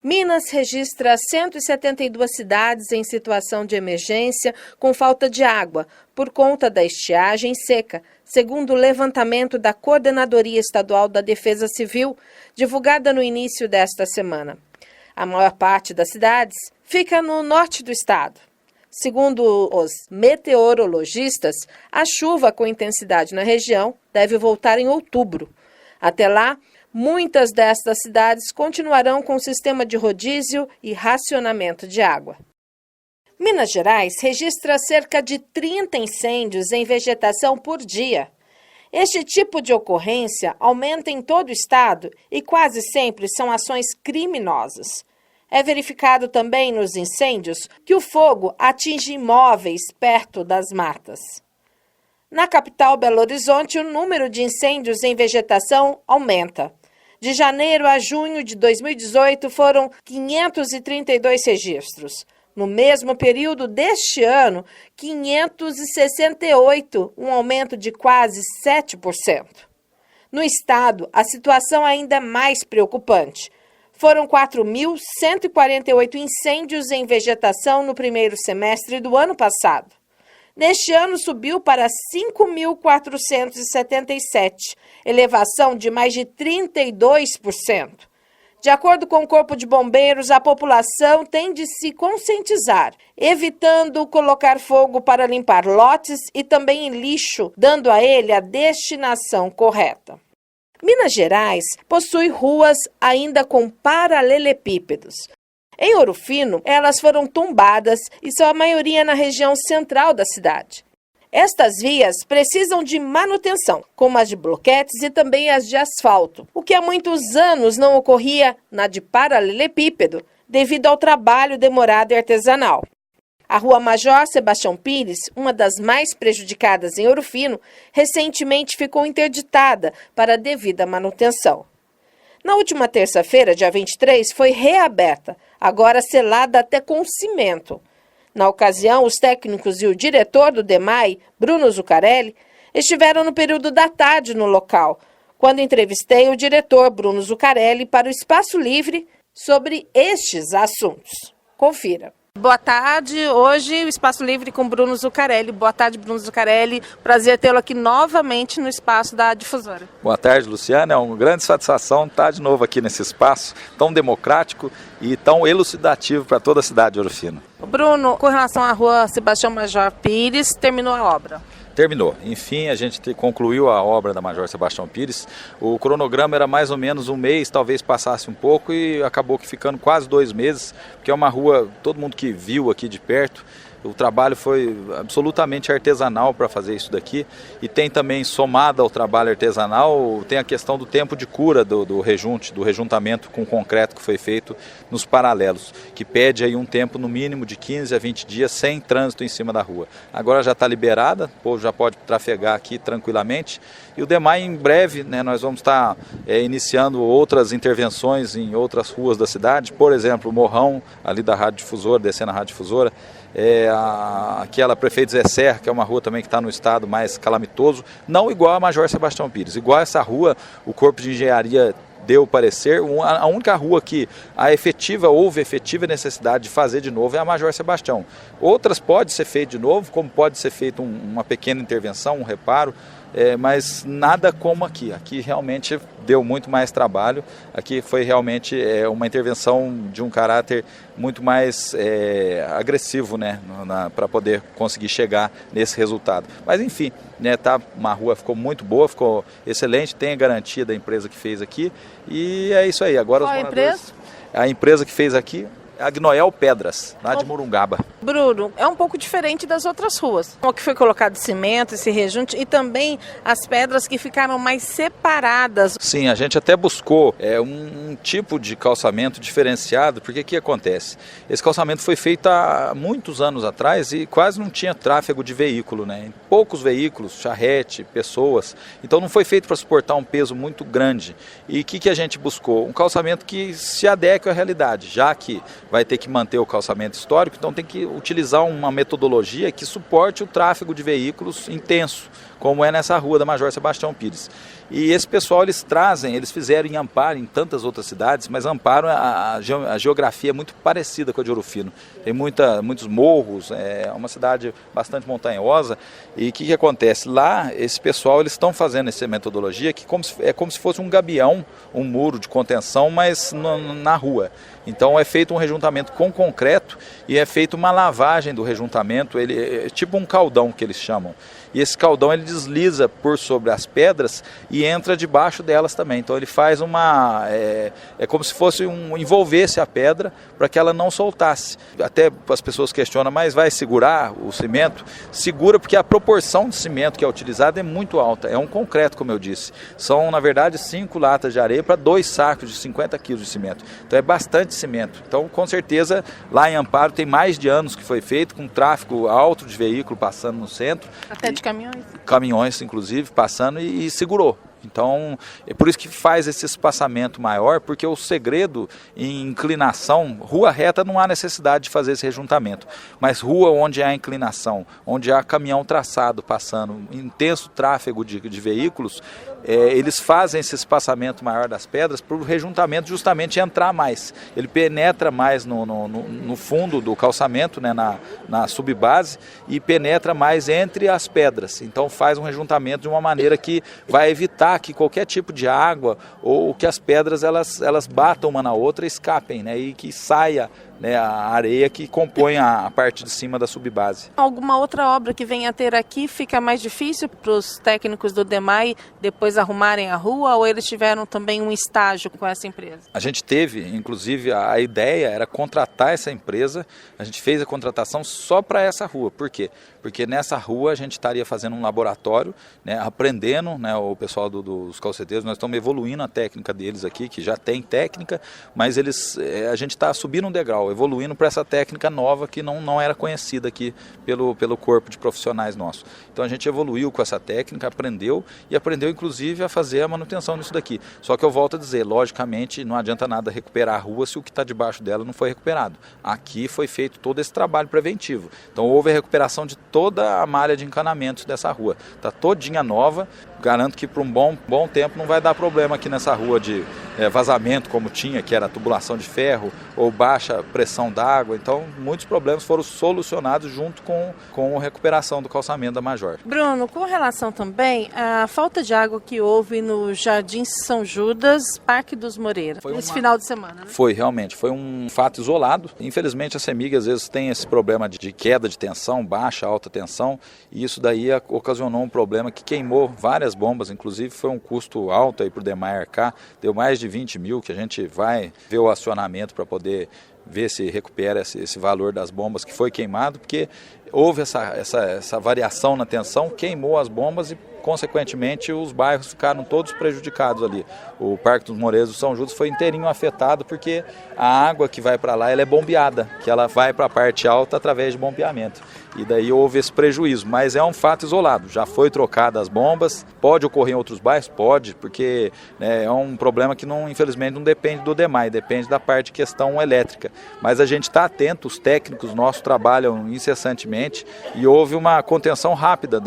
Minas registra 172 cidades em situação de emergência com falta de água por conta da estiagem seca, segundo o levantamento da Coordenadoria Estadual da Defesa Civil, divulgada no início desta semana. A maior parte das cidades fica no norte do estado. Segundo os meteorologistas, a chuva com intensidade na região deve voltar em outubro. Até lá, muitas destas cidades continuarão com o sistema de rodízio e racionamento de água. Minas Gerais registra cerca de 30 incêndios em vegetação por dia. Este tipo de ocorrência aumenta em todo o estado e quase sempre são ações criminosas. É verificado também nos incêndios que o fogo atinge imóveis perto das matas. Na capital Belo Horizonte, o número de incêndios em vegetação aumenta. De janeiro a junho de 2018, foram 532 registros. No mesmo período deste ano, 568, um aumento de quase 7%. No estado, a situação ainda é mais preocupante. Foram 4.148 incêndios em vegetação no primeiro semestre do ano passado. Neste ano, subiu para 5.477, elevação de mais de 32%. De acordo com o Corpo de Bombeiros, a população tem de se conscientizar, evitando colocar fogo para limpar lotes e também em lixo, dando a ele a destinação correta. Minas Gerais possui ruas ainda com paralelepípedos. Em Ouro Fino, elas foram tombadas e são a maioria na região central da cidade. Estas vias precisam de manutenção, como as de bloquetes e também as de asfalto, o que há muitos anos não ocorria na de paralelepípedo, devido ao trabalho demorado e artesanal. A Rua Major Sebastião Pires, uma das mais prejudicadas em Ouro Fino, recentemente ficou interditada para a devida manutenção. Na última terça-feira, dia 23, foi reaberta, agora selada até com cimento. Na ocasião, os técnicos e o diretor do DEMAI, Bruno Zuccarelli, estiveram no período da tarde no local, quando entrevistei o diretor Bruno Zuccarelli para o Espaço Livre sobre estes assuntos. Confira. Boa tarde, hoje o Espaço Livre com Bruno Zuccarelli. Boa tarde, Bruno Zuccarelli. Prazer tê-lo aqui novamente no espaço da Difusora. Boa tarde, Luciana. É uma grande satisfação estar de novo aqui nesse espaço tão democrático e tão elucidativo para toda a cidade de Ouro Fino. Bruno, com relação à Rua Sebastião Major Pires, terminou a obra? Terminou. Enfim, a gente concluiu a obra da Major Sebastião Pires. O cronograma era mais ou menos um mês, talvez passasse um pouco e acabou que ficando quase 2 meses, porque é uma rua, todo mundo que viu aqui de perto, o trabalho foi absolutamente artesanal para fazer isso daqui e tem também, somado ao trabalho artesanal, tem a questão do tempo de cura do rejuntamento com concreto que foi feito nos paralelos, que pede aí um tempo no mínimo de 15 a 20 dias sem trânsito em cima da rua. Agora já está liberada, o povo já pode trafegar aqui tranquilamente e o DEMAI em breve, nós vamos estar iniciando outras intervenções em outras ruas da cidade, por exemplo, o Morrão, ali da Rádio Difusora, descendo a Rádio Difusora, aquela Prefeito Zé Serra, que é uma rua também que está no estado mais calamitoso, não igual a Major Sebastião Pires, igual a essa rua, o Corpo de Engenharia deu parecer, a única rua que houve efetiva necessidade de fazer de novo é a Major Sebastião. Outras pode ser feito de novo, como pode ser feita uma pequena intervenção, um reparo, mas nada como aqui. Aqui realmente deu muito mais trabalho, aqui foi realmente uma intervenção de um caráter muito mais agressivo, para poder conseguir chegar nesse resultado. Mas enfim, uma rua ficou muito boa, ficou excelente, tem a garantia da empresa que fez aqui e é isso aí. Agora qual os moradores, a empresa? A empresa que fez aqui é a Gnoel Pedras, lá de Morungaba. Bruno, é um pouco diferente das outras ruas. O que foi colocado cimento, esse rejunte e também as pedras que ficaram mais separadas. Sim, a gente até buscou um tipo de calçamento diferenciado, porque o que acontece? Esse calçamento foi feito há muitos anos atrás e quase não tinha tráfego de veículo, Poucos veículos, charrete, pessoas, então não foi feito para suportar um peso muito grande. E o que a gente buscou? Um calçamento que se adeque à realidade, já que vai ter que manter o calçamento histórico, então tem que utilizar uma metodologia que suporte o tráfego de veículos intenso, como é nessa rua da Major Sebastião Pires. E esse pessoal eles fizeram em Amparo, em tantas outras cidades, mas Amparo a geografia é muito parecida com a de Ouro Fino. Tem muitos morros, é uma cidade bastante montanhosa. E o que acontece? Lá, esse pessoal eles estão fazendo essa metodologia que é como se fosse um gabião, um muro de contenção, mas na rua. Então é feito um rejuntamento com concreto e é feita uma lavagem do rejuntamento, ele é tipo um caldão que eles chamam. E esse caldão ele desliza por sobre as pedras e entra debaixo delas também. Então ele faz é como se fosse envolvesse a pedra para que ela não soltasse. Até as pessoas questionam, mas vai segurar o cimento? Segura porque a proporção de cimento que é utilizada é muito alta. É um concreto, como eu disse. São, na verdade, 5 latas de areia para 2 sacos de 50 quilos de cimento. Então é bastante cimento. Então, com certeza, lá em Amparo tem mais de anos que foi feito, com tráfego alto de veículo passando no centro. Até de caminhões? Caminhões, inclusive, passando e segurou. Então, é por isso que faz esse espaçamento maior, porque o segredo em inclinação, rua reta não há necessidade de fazer esse rejuntamento, mas rua onde há inclinação, onde há caminhão traçado passando, intenso tráfego de veículos, eles fazem esse espaçamento maior das pedras para o rejuntamento justamente entrar mais. Ele penetra mais no fundo do calçamento, né, na subbase, e penetra mais entre as pedras. Então faz um rejuntamento de uma maneira que vai evitar que qualquer tipo de água ou que as pedras elas batam uma na outra e escapem, né, e que saia, né, a areia que compõe a parte de cima da subbase. Alguma outra obra que venha a ter aqui fica mais difícil para os técnicos do DEMAI depois arrumarem a rua, ou eles tiveram também um estágio com essa empresa? A gente teve, inclusive, a ideia era contratar essa empresa, a gente fez a contratação só para essa rua. Por quê? Porque nessa rua a gente estaria fazendo um laboratório, né, aprendendo, né, o pessoal dos calceteiros, nós estamos evoluindo a técnica deles aqui, que já tem técnica, mas a gente está subindo um degrau, evoluindo para essa técnica nova que não era conhecida aqui pelo corpo de profissionais nosso. Então a gente evoluiu com essa técnica, aprendeu inclusive a fazer a manutenção disso daqui. Só que eu volto a dizer, logicamente não adianta nada recuperar a rua se o que está debaixo dela não foi recuperado. Aqui foi feito todo esse trabalho preventivo. Então houve a recuperação de toda a malha de encanamentos dessa rua. Está todinha nova. Garanto que por um bom tempo não vai dar problema aqui nessa rua de vazamento como tinha, que era tubulação de ferro ou baixa pressão d'água. Então muitos problemas foram solucionados junto com a recuperação do calçamento da Major. Bruno, com relação também à falta de água que houve no Jardim São Judas, Parque dos Moreiras, nesse final de semana, né? Foi, realmente, foi um fato isolado. Infelizmente a CEMIG às vezes tem esse problema de queda de tensão, baixa, alta tensão, e isso daí ocasionou um problema que queimou várias bombas, inclusive foi um custo alto aí para o DEMAI arcar, deu mais de 20 mil que a gente vai ver o acionamento para poder ver se recupera esse valor das bombas que foi queimado, porque houve essa variação na tensão, queimou as bombas e consequentemente os bairros ficaram todos prejudicados ali. O Parque dos Moreiras do São Judas foi inteirinho afetado porque a água que vai para lá ela é bombeada, que ela vai para a parte alta através de bombeamento. E daí houve esse prejuízo, mas é um fato isolado. Já foi trocada as bombas, pode ocorrer em outros bairros? Pode, porque é um problema que infelizmente não depende do DEMAI, depende da parte de questão elétrica. Mas a gente está atento, os técnicos nossos trabalham incessantemente e houve uma contenção rápida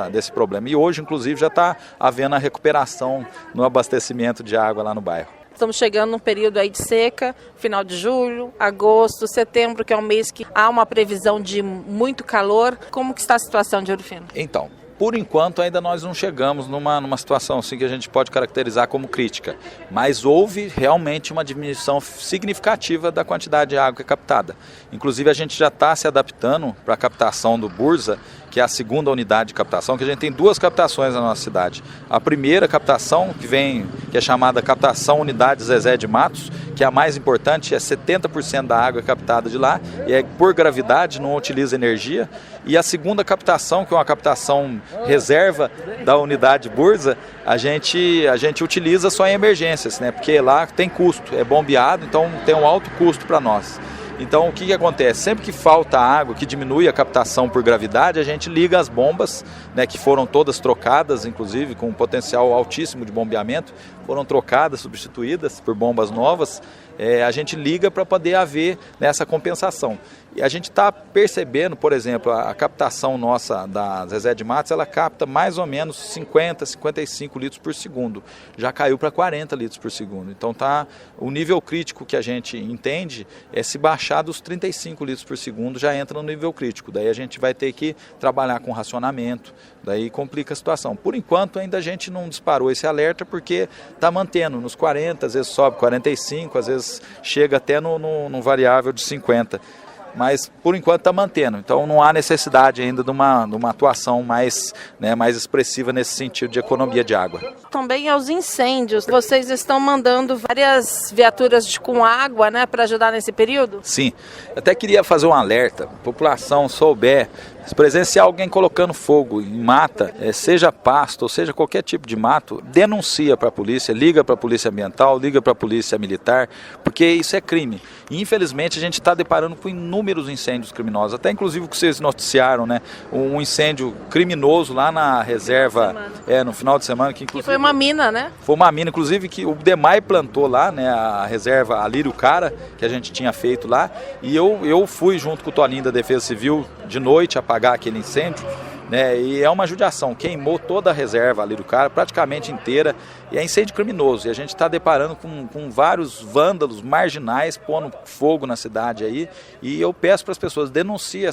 desse problema. E hoje, inclusive, já está havendo a recuperação no abastecimento de água lá no bairro. Estamos chegando num período aí de seca, final de julho, agosto, setembro, que é um mês que há uma previsão de muito calor. Como que está a situação de Ouro Fino? Então, por enquanto ainda nós não chegamos numa situação assim que a gente pode caracterizar como crítica, mas houve realmente uma diminuição significativa da quantidade de água que é captada. Inclusive a gente já está se adaptando para a captação do Bursa, que é a segunda unidade de captação, que a gente tem 2 captações na nossa cidade. A primeira captação, que é chamada captação unidade Zezé de Matos, que é a mais importante, é 70% da água captada de lá, e é por gravidade, não utiliza energia. E a segunda captação, que é uma captação reserva da unidade Bursa, a gente utiliza só em emergências, né? Porque lá tem custo, é bombeado, então tem um alto custo para nós. Então o que acontece? Sempre que falta água, que diminui a captação por gravidade, a gente liga as bombas, né, que foram todas trocadas, inclusive com um potencial altíssimo de bombeamento, foram trocadas, substituídas por bombas novas, a gente liga para poder haver nessa compensação. E a gente está percebendo, por exemplo, a captação nossa da Zezé de Matos, ela capta mais ou menos 50, 55 litros por segundo. Já caiu para 40 litros por segundo. Então o nível crítico que a gente entende é se baixar dos 35 litros por segundo, já entra no nível crítico. Daí a gente vai ter que trabalhar com racionamento, daí complica a situação. Por enquanto ainda a gente não disparou esse alerta porque está mantendo nos 40, às vezes sobe 45, às vezes chega até no variável de 50. Mas por enquanto está mantendo, então não há necessidade ainda de uma atuação mais expressiva nesse sentido de economia de água. Também aos incêndios, vocês estão mandando várias viaturas com água, para ajudar nesse período? Sim, até queria fazer um alerta, a população souber, se presenciar alguém colocando fogo em mata, seja pasto ou seja qualquer tipo de mato, denuncia para a polícia, liga para a polícia ambiental, liga para a polícia militar, porque isso é crime. E infelizmente a gente está deparando com inúmeros incêndios criminosos, até inclusive o que vocês noticiaram, um incêndio criminoso lá na reserva, no final de semana. Que foi uma mina, né? Foi uma mina, inclusive, que o DEMAI plantou lá, a reserva Alírio Cara, que a gente tinha feito lá, e eu fui junto com o Toninho da Defesa Civil de noite apagar aquele incêndio, e é uma judiação, queimou toda a reserva ali do cara, praticamente inteira, e é incêndio criminoso, e a gente está deparando com vários vândalos marginais pondo fogo na cidade aí, e eu peço para as pessoas, denunciem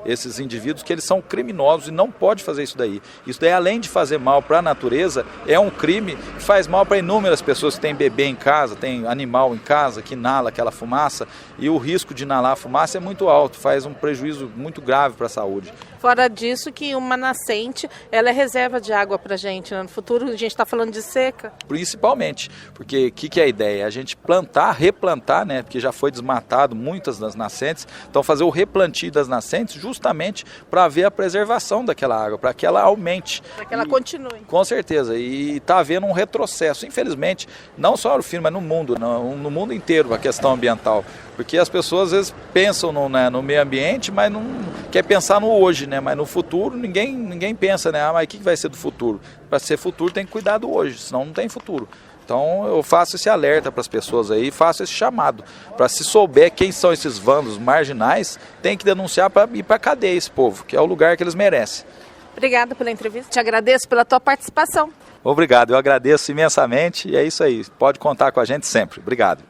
esses indivíduos que eles são criminosos e não pode fazer isso daí. Isso daí, além de fazer mal para a natureza, é um crime que faz mal para inúmeras pessoas que têm bebê em casa, tem animal em casa que inala aquela fumaça, e o risco de inalar a fumaça é muito alto, faz um prejuízo muito grave para a saúde. Fora disso que uma nascente, ela é reserva de água para a gente, No futuro a gente está falando de seca. Principalmente, porque o que é a ideia? A gente plantar, replantar, porque já foi desmatado muitas das nascentes, então fazer o replantio das nascentes justamente para ver a preservação daquela água, para que ela aumente. Para que ela continue. Com certeza, e está havendo um retrocesso, infelizmente, não só no filme, mas no mundo inteiro, a questão ambiental. Porque as pessoas às vezes pensam no meio ambiente, mas não quer pensar no hoje, mas no futuro ninguém pensa, mas o que vai ser do futuro? Para ser futuro tem que cuidar do hoje, senão não tem futuro. Então eu faço esse alerta para as pessoas aí, faço esse chamado, para se souber quem são esses vândalos marginais, tem que denunciar para ir para a cadeia esse povo, que é o lugar que eles merecem. Obrigada pela entrevista, te agradeço pela tua participação. Obrigado, eu agradeço imensamente e é isso aí, pode contar com a gente sempre. Obrigado.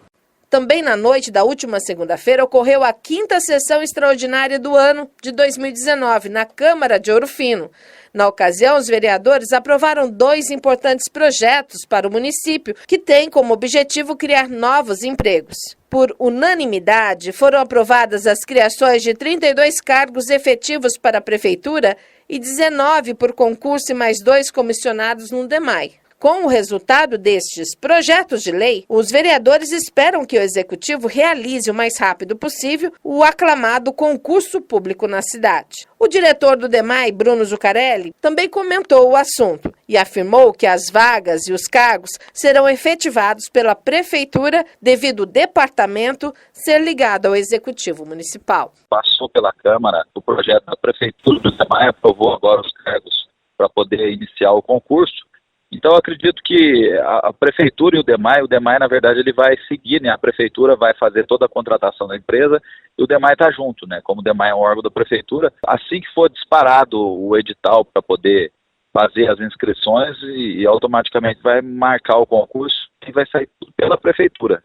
Também na noite da última segunda-feira ocorreu a 5ª sessão extraordinária do ano de 2019 na Câmara de Ouro Fino. Na ocasião, os vereadores aprovaram 2 importantes projetos para o município, que têm como objetivo criar novos empregos. Por unanimidade, foram aprovadas as criações de 32 cargos efetivos para a Prefeitura e 19 por concurso e mais 2 comissionados no DEMAI. Com o resultado destes projetos de lei, os vereadores esperam que o Executivo realize o mais rápido possível o aclamado concurso público na cidade. O diretor do DEMAI, Bruno Zuccarelli, também comentou o assunto e afirmou que as vagas e os cargos serão efetivados pela Prefeitura devido ao departamento ser ligado ao Executivo Municipal. Passou pela Câmara o projeto da Prefeitura do DEMAI, aprovou agora os cargos para poder iniciar o concurso. Então, eu acredito que a Prefeitura e o DEMAI, na verdade, ele vai seguir, a Prefeitura vai fazer toda a contratação da empresa e o DEMAI está junto, Como o DEMAI é um órgão da Prefeitura, assim que for disparado o edital para poder fazer as inscrições e automaticamente vai marcar o concurso e vai sair tudo pela Prefeitura.